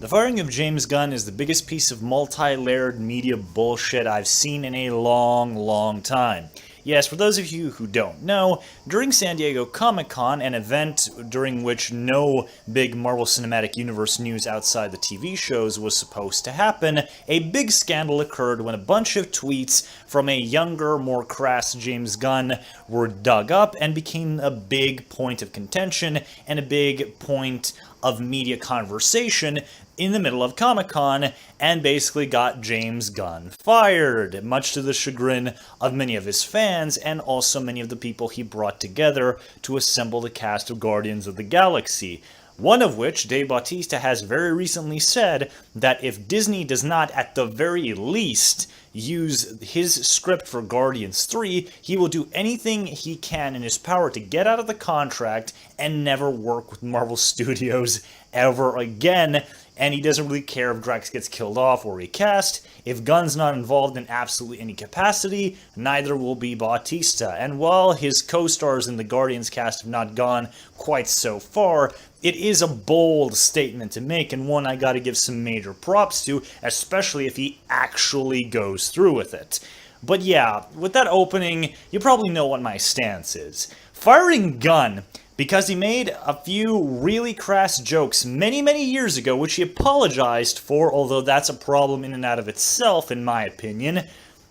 The firing of James Gunn is the biggest piece of multi-layered media bullshit I've seen in a long time. Yes, for those of you who don't know, during San Diego Comic-Con, an event during which no big Marvel Cinematic Universe news outside the TV shows was supposed to happen, a big scandal occurred when a bunch of tweets from a younger, more crass James Gunn were dug up and became a big point of contention and a big point of media conversation in the middle of Comic-Con, and basically got James Gunn fired, much to the chagrin of many of his fans and also many of the people he brought together to assemble the cast of Guardians of the Galaxy. One of which, Dave Bautista, has very recently said that if Disney does not, at the very least, use his script for Guardians 3, he will do anything he can in his power to get out of the contract and never work with Marvel Studios ever again. And he doesn't really care if Drax gets killed off or recast. If Gunn's not involved in absolutely any capacity, neither will be Bautista. And while his co-stars in the Guardians cast have not gone quite so far, it is a bold statement to make, and one I gotta give some major props to, especially if he actually goes through with it. But yeah, with that opening, you probably know what my stance is. Firing Gunn because he made a few really crass jokes many years ago, which he apologized for, although that's a problem in and out of itself, in my opinion,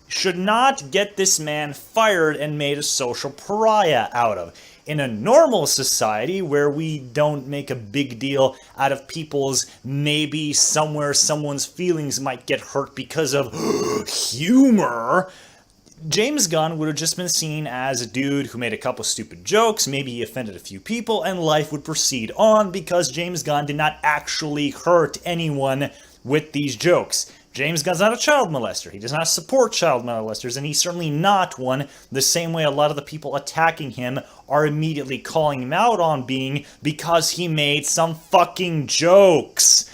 should not get this man fired and made a social pariah out of. In a normal society where we don't make a big deal out of people's maybe somewhere someone's feelings might get hurt because of humor, James Gunn would have just been seen as a dude who made a couple stupid jokes, maybe he offended a few people, and life would proceed on because James Gunn did not actually hurt anyone with these jokes. James Gunn's not a child molester. He does not support child molesters, and he's certainly not one, the same way a lot of the people attacking him are immediately calling him out on being because he made some fucking jokes.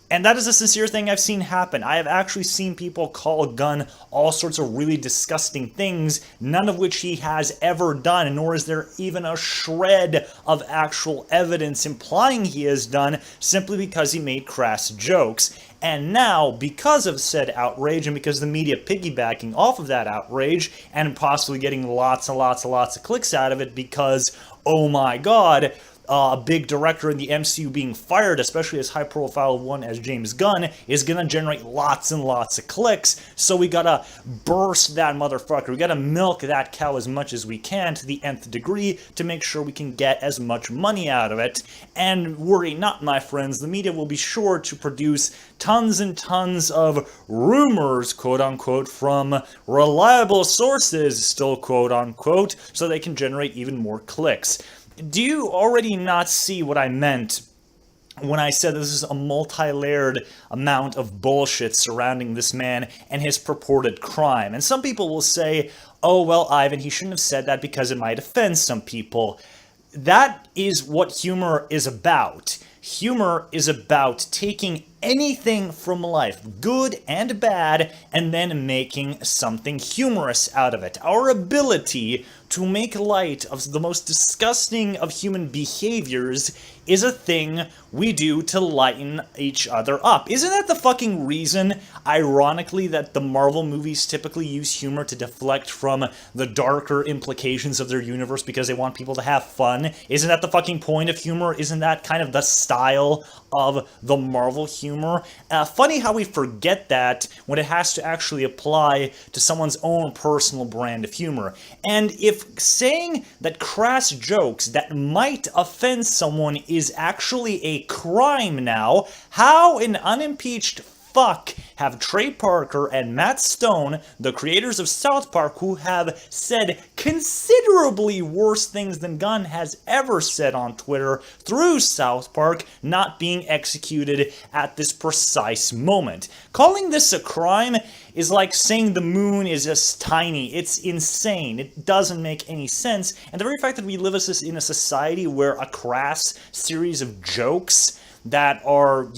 And that is a sincere thing I've seen happen. I have actually seen people call Gunn all sorts of really disgusting things, none of which he has ever done, nor is there even a shred of actual evidence implying he has done, simply because he made crass jokes. And now, because of said outrage, and because the media piggybacking off of that outrage, and possibly getting lots of clicks out of it because, oh my god, a big director in the MCU being fired, especially as high-profile one as James Gunn, is gonna generate lots and lots of clicks, so we gotta burst that motherfucker. We gotta milk that cow as much as we can to the nth degree to make sure we can get as much money out of it. And worry not, my friends, the media will be sure to produce tons and tons of rumors, quote-unquote, from reliable sources, still quote-unquote, so they can generate even more clicks. Do you already not see what I meant when I said this is a multi-layered amount of bullshit surrounding this man and his purported crime? And some people will say, oh, well, Ivan, he shouldn't have said that because it might offend some people. That is what humor is about. Humor is about taking anything from life, good and bad, and then making something humorous out of it. Our ability to make light of the most disgusting of human behaviors is a thing we do to lighten each other up. Isn't that the fucking reason, ironically, that the Marvel movies typically use humor to deflect from the darker implications of their universe because they want people to have fun? Isn't that the fucking point of humor? Isn't that kind of the style of the Marvel humor? Funny how we forget that when it has to actually apply to someone's own personal brand of humor. And if saying that crass jokes that might offend someone is actually a crime now, how an unimpeached fuck have Trey Parker and Matt Stone, the creators of South Park, who have said considerably worse things than Gunn has ever said on Twitter through South Park, not being executed at this precise moment. Calling this a crime is like saying the moon is just tiny. It's insane. It doesn't make any sense. And the very fact that we live in a society where a crass series of jokes that are,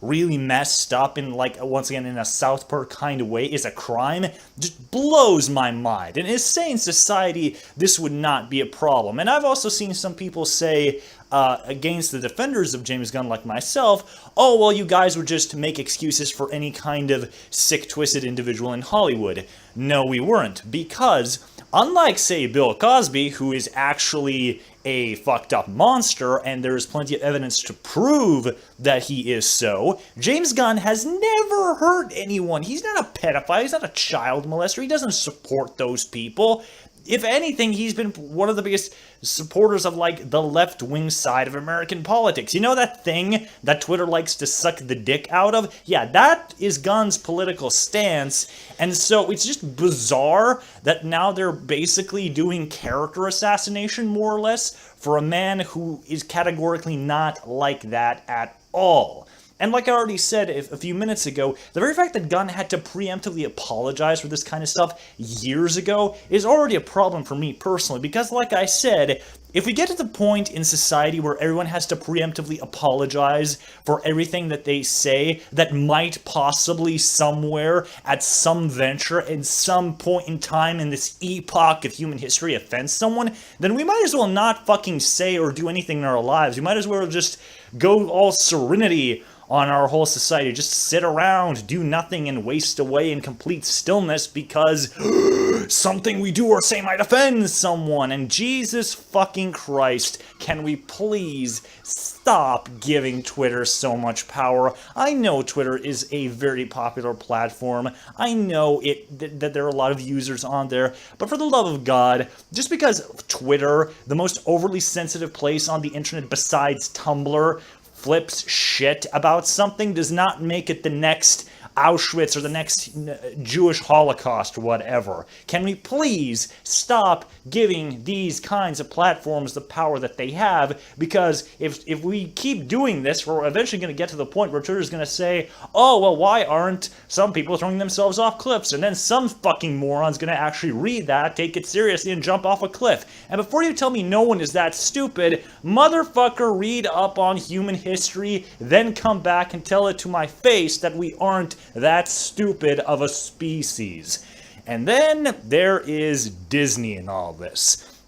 really messed up in, like, once again, in a South Park kind of way is a crime just blows my mind. In a sane society, this would not be a problem. And I've also seen some people say, against the defenders of James Gunn like myself, oh, well, you guys would just make excuses for any kind of sick, twisted individual in Hollywood. No, we weren't, because unlike, say, Bill Cosby, who is actually a fucked up monster, and there is plenty of evidence to prove that he is so, James Gunn has never hurt anyone. He's not a pedophile, he's not a child molester, he doesn't support those people. If anything, he's been one of the biggest supporters of, like, the left-wing side of American politics. You know that thing that Twitter likes to suck the dick out of? Yeah, that is Gunn's political stance, and so it's just bizarre that now they're basically doing character assassination, more or less, for a man who is categorically not like that at all. And like I already said a few minutes ago, the very fact that Gunn had to preemptively apologize for this kind of stuff years ago is already a problem for me personally, because like I said, if we get to the point in society where everyone has to preemptively apologize for everything that they say that might possibly somewhere at some venture at some point in time in this epoch of human history offend someone, then we might as well not fucking say or do anything in our lives. We might as well just go all serenity on our whole society, just sit around, do nothing, and waste away in complete stillness because something we do or say might offend someone. And Jesus fucking Christ, can we please stop giving Twitter so much power? I know Twitter is a very popular platform. I know that there are a lot of users on there, but for the love of God, just because Twitter, the most overly sensitive place on the internet besides Tumblr, flips shit about something does not make it the next Auschwitz or the next Jewish Holocaust or whatever. Can we please stop giving these kinds of platforms the power that they have? Because if we keep doing this, we're eventually going to get to the point where Twitter's going to say, oh, well, why aren't some people throwing themselves off cliffs? And then some fucking moron's going to actually read that, take it seriously, and jump off a cliff. And before you tell me no one is that stupid, motherfucker, read up on human history, then come back and tell it to my face that we aren't that stupid of a species. And then there is Disney in all this.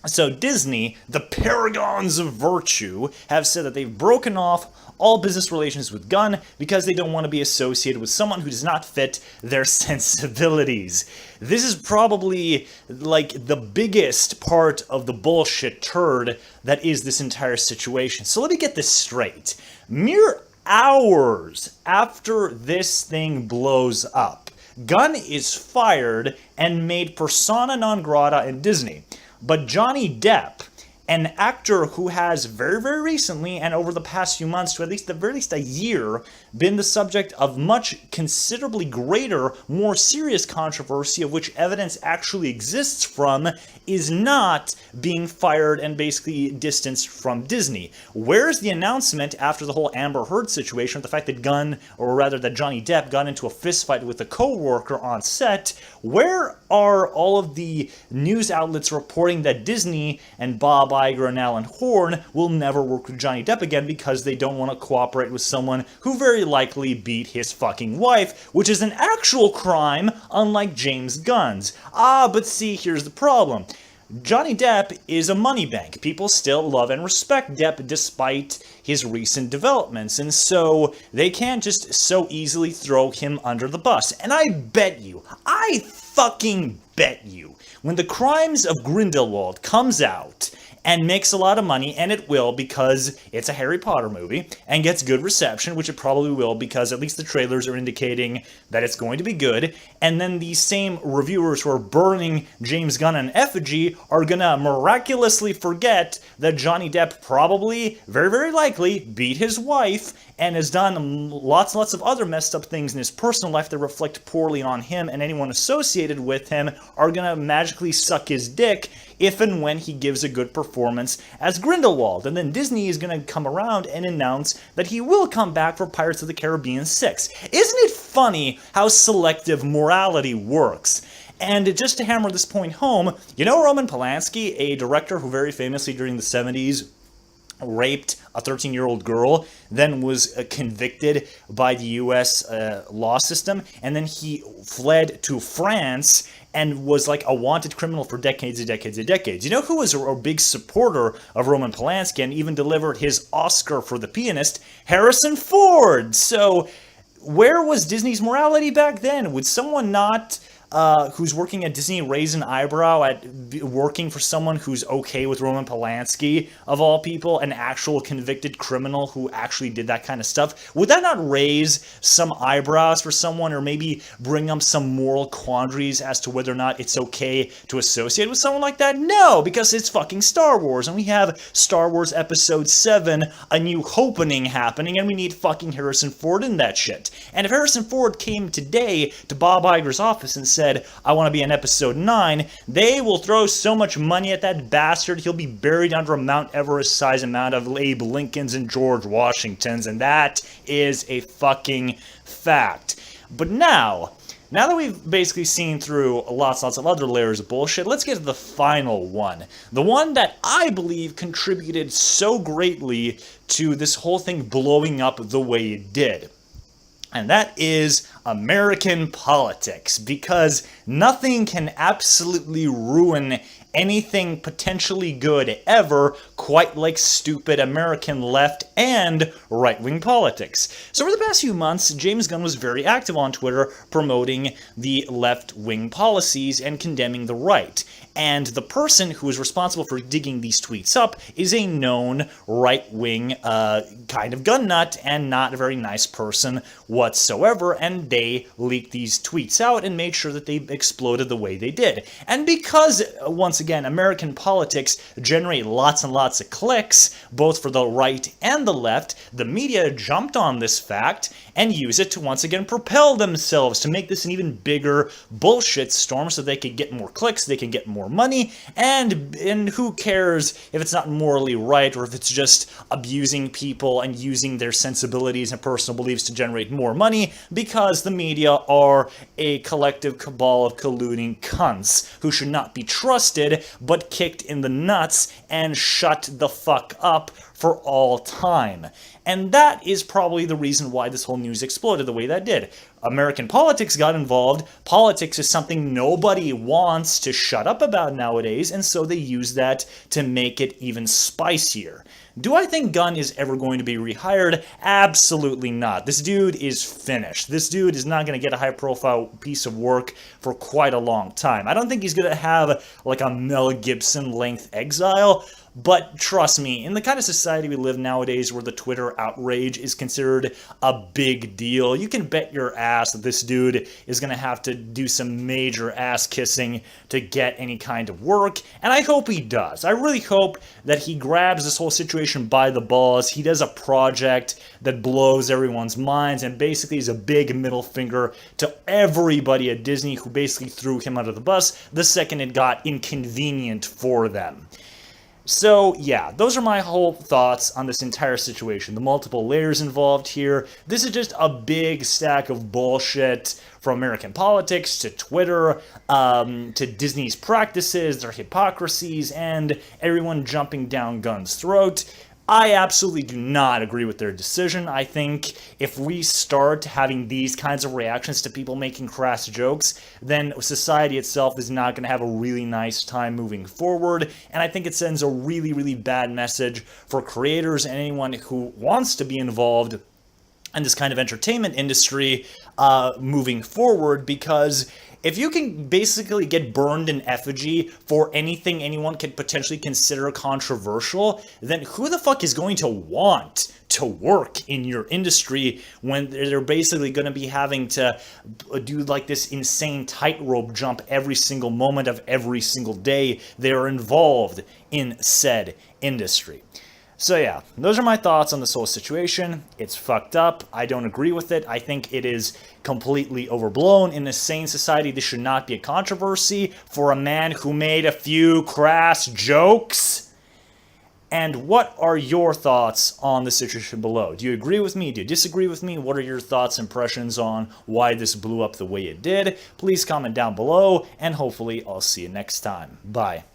So Disney, the paragons of virtue, have said that they've broken off all business relations with Gunn because they don't want to be associated with someone who does not fit their sensibilities. This is probably like the biggest part of the bullshit turd that is this entire situation. So let me get this straight. Mere hours after this thing blows up, Gunn is fired and made persona non grata in Disney. But Johnny Depp, an actor who has very, very recently, and over the past few months to at very least a year, been the subject of much considerably greater, more serious controversy of which evidence actually exists from, is not being fired and basically distanced from Disney. Where's the announcement after the whole Amber Heard situation with the fact that that Johnny Depp got into a fistfight with a co-worker on set? Where are all of the news outlets reporting that Disney and Bob Iger and Alan Horn will never work with Johnny Depp again because they don't want to cooperate with someone who very likely beat his fucking wife, which is an actual crime, unlike James Gunn's. But see, here's the problem. Johnny Depp is a money bank. People still love and respect Depp despite his recent developments, and so they can't just so easily throw him under the bus. And I fucking bet you, when The Crimes of Grindelwald comes out and makes a lot of money, and it will because it's a Harry Potter movie, and gets good reception, which it probably will because at least the trailers are indicating that it's going to be good, and then these same reviewers who are burning James Gunn in effigy are gonna miraculously forget that Johnny Depp probably, very, very likely, beat his wife and has done lots and lots of other messed up things in his personal life that reflect poorly on him, and anyone associated with him are gonna magically suck his dick if and when he gives a good performance as Grindelwald. And then Disney is going to come around and announce that he will come back for Pirates of the Caribbean 6. Isn't it funny how selective morality works? And just to hammer this point home, you know Roman Polanski, a director who very famously during the 70s raped a 13-year-old girl, then was convicted by the U.S. Law system, and then he fled to France and was like a wanted criminal for decades and decades and decades. You know who was a big supporter of Roman Polanski and even delivered his Oscar for The Pianist? Harrison Ford! So, where was Disney's morality back then? Would someone not... who's working at Disney raise an eyebrow at working for someone who's okay with Roman Polanski, of all people, an actual convicted criminal who actually did that kind of stuff? Would that not raise some eyebrows for someone, or maybe bring up some moral quandaries as to whether or not it's okay to associate with someone like that? No, because it's fucking Star Wars, and we have Star Wars Episode 7, A New Hopening happening, and we need fucking Harrison Ford in that shit. And if Harrison Ford came today to Bob Iger's office and said, I want to be in Episode 9, they will throw so much money at that bastard, he'll be buried under a Mount Everest-sized amount of Abe Lincolns and George Washingtons, and that is a fucking fact. But now that we've basically seen through lots of other layers of bullshit, let's get to the final one. The one that I believe contributed so greatly to this whole thing blowing up the way it did. And that is American politics, because nothing can absolutely ruin anything potentially good ever quite like stupid American left and right-wing politics. So for the past few months, James Gunn was very active on Twitter promoting the left-wing policies and condemning the right. And the person who is responsible for digging these tweets up is a known right-wing kind of gun nut and not a very nice person whatsoever, and they leaked these tweets out and made sure that they exploded the way they did. And because, once again, American politics generate lots and lots of clicks, both for the right and the left, the media jumped on this fact and used it to once again propel themselves to make this an even bigger bullshit storm so they could get more clicks, they can get more money, and who cares if it's not morally right or if it's just abusing people and using their sensibilities and personal beliefs to generate more money, because the media are a collective cabal of colluding cunts who should not be trusted but kicked in the nuts and shut the fuck up for all time. And that is probably the reason why this whole news exploded the way that did. American politics got involved. Politics is something nobody wants to shut up about nowadays, and so they use that to make it even spicier. Do I think Gunn is ever going to be rehired? Absolutely not. This dude is finished. This dude is not going to get a high-profile piece of work for quite a long time. I don't think he's going to have like a Mel Gibson-length exile, but trust me, in the kind of society we live nowadays where the Twitter outrage is considered a big deal, you can bet your ass that this dude is going to have to do some major ass-kissing to get any kind of work, and I hope he does. I really hope that he grabs this whole situation by the balls, he does a project that blows everyone's minds, and basically is a big middle finger to everybody at Disney who basically threw him under the bus the second it got inconvenient for them. So, yeah, those are my whole thoughts on this entire situation. The multiple layers involved here. This is just a big stack of bullshit from American politics to Twitter, to Disney's practices, their hypocrisies, and everyone jumping down Gunn's throat. I absolutely do not agree with their decision. I think if we start having these kinds of reactions to people making crass jokes, then society itself is not going to have a really nice time moving forward, and I think it sends a really, really bad message for creators and anyone who wants to be involved in this kind of entertainment industry moving forward, because if you can basically get burned in effigy for anything anyone can potentially consider controversial, then who the fuck is going to want to work in your industry when they're basically going to be having to do like this insane tightrope jump every single moment of every single day they're involved in said industry? So yeah, those are my thoughts on this whole situation. It's fucked up. I don't agree with it. I think it is completely overblown. In a sane society, this should not be a controversy for a man who made a few crass jokes. And what are your thoughts on the situation below? Do you agree with me? Do you disagree with me? What are your thoughts, impressions on why this blew up the way it did? Please comment down below, and hopefully I'll see you next time. Bye.